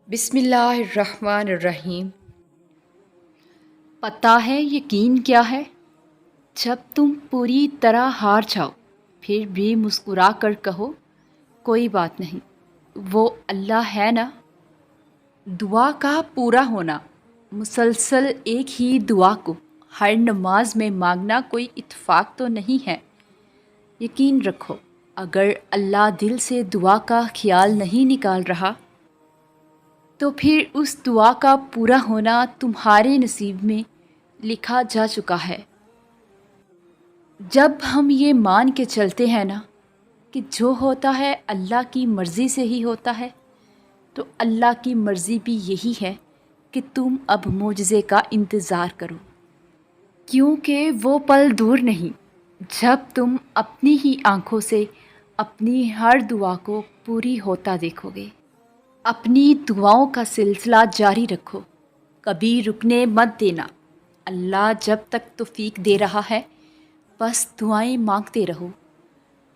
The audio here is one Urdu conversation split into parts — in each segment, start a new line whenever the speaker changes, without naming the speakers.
بسم اللہ الرحمن الرحیم۔
پتہ ہے یقین کیا ہے؟ جب تم پوری طرح ہار جاؤ پھر بھی مسکرا کر کہو کوئی بات نہیں، وہ اللہ ہے نا۔ دعا کا پورا ہونا، مسلسل ایک ہی دعا کو ہر نماز میں مانگنا کوئی اتفاق تو نہیں ہے۔ یقین رکھو، اگر اللہ دل سے دعا کا خیال نہیں نکال رہا تو پھر اس دعا کا پورا ہونا تمہارے نصیب میں لکھا جا چکا ہے۔ جب ہم یہ مان کے چلتے ہیں نا کہ جو ہوتا ہے اللہ کی مرضی سے ہی ہوتا ہے، تو اللہ کی مرضی بھی یہی ہے کہ تم اب معجزے کا انتظار کرو، کیونکہ وہ پل دور نہیں جب تم اپنی ہی آنکھوں سے اپنی ہر دعا کو پوری ہوتا دیکھو گے۔ اپنی دعاؤں کا سلسلہ جاری رکھو، کبھی رکنے مت دینا۔ اللہ جب تک توفیق دے رہا ہے بس دعائیں مانگتے رہو۔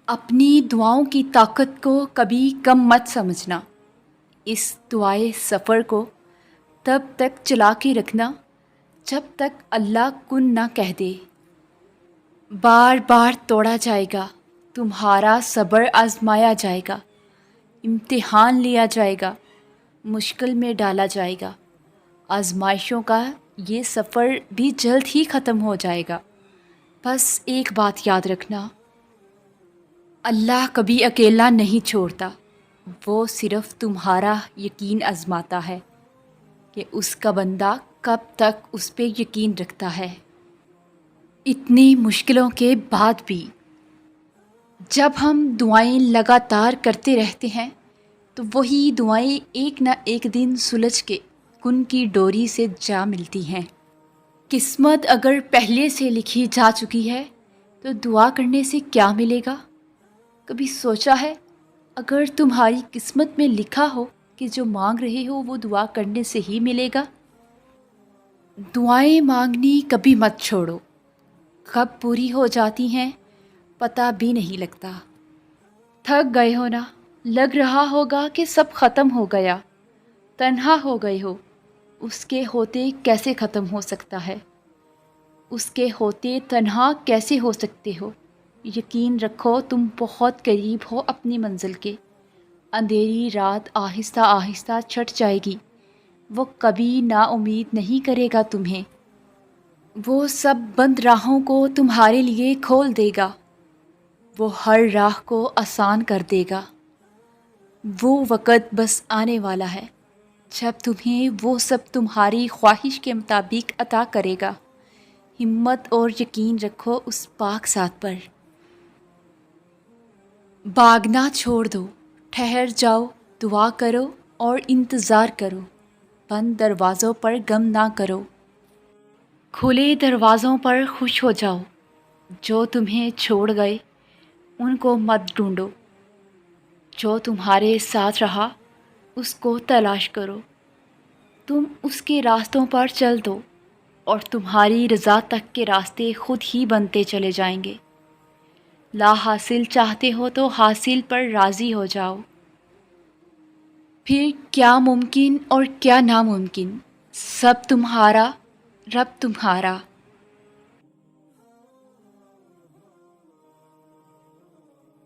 اپنی دعاؤں کی طاقت کو کبھی کم مت سمجھنا۔ اس دعائے سفر کو تب تک چلا کے رکھنا جب تک اللہ کن نہ کہہ دے۔ بار بار توڑا جائے گا، تمہارا صبر آزمایا جائے گا، امتحان لیا جائے گا، مشکل میں ڈالا جائے گا۔ آزمائشوں کا یہ سفر بھی جلد ہی ختم ہو جائے گا۔ بس ایک بات یاد رکھنا، اللہ کبھی اکیلا نہیں چھوڑتا، وہ صرف تمہارا یقین آزماتا ہے کہ اس کا بندہ کب تک اس پہ یقین رکھتا ہے۔ اتنی مشکلوں کے بعد بھی جب ہم دعائیں لگاتار کرتے رہتے ہیں تو وہی دعائیں ایک نہ ایک دن سلجھ کے کن کی ڈوری سے جا ملتی ہیں۔ قسمت اگر پہلے سے لکھی جا چکی ہے تو دعا کرنے سے کیا ملے گا؟ کبھی سوچا ہے اگر تمہاری قسمت میں لکھا ہو کہ جو مانگ رہے ہو وہ دعا کرنے سے ہی ملے گا؟ دعائیں مانگنی کبھی مت چھوڑو، کب پوری ہو جاتی ہیں پتہ بھی نہیں لگتا۔ تھک گئے ہو نا، لگ رہا ہوگا کہ سب ختم ہو گیا، تنہا ہو گئے ہو۔ اس کے ہوتے کیسے ختم ہو سکتا ہے؟ اس کے ہوتے تنہا کیسے ہو سکتے ہو؟ یقین رکھو تم بہت قریب ہو اپنی منزل کے۔ اندھیری رات آہستہ آہستہ چھٹ جائے گی، وہ کبھی نا امید نہیں کرے گا تمہیں۔ وہ سب بند راہوں کو تمہارے لیے کھول دے گا، وہ ہر راہ کو آسان کر دے گا۔ وہ وقت بس آنے والا ہے جب تمہیں وہ سب تمہاری خواہش کے مطابق عطا کرے گا۔ ہمت اور یقین رکھو اس پاک ذات پر۔ بھاگنا چھوڑ دو، ٹھہر جاؤ، دعا کرو اور انتظار کرو۔ بند دروازوں پر غم نہ کرو، کھلے دروازوں پر خوش ہو جاؤ۔ جو تمہیں چھوڑ گئے ان کو مت ڈھونڈو، جو تمہارے ساتھ رہا اس کو تلاش کرو۔ تم اس کے راستوں پر چل دو اور تمہاری رضا تک کے راستے خود ہی بنتے چلے جائیں گے۔ لا حاصل چاہتے ہو تو حاصل پر راضی ہو جاؤ۔ پھر کیا ممکن اور کیا ناممکن، سب تمہارا، رب تمہارا۔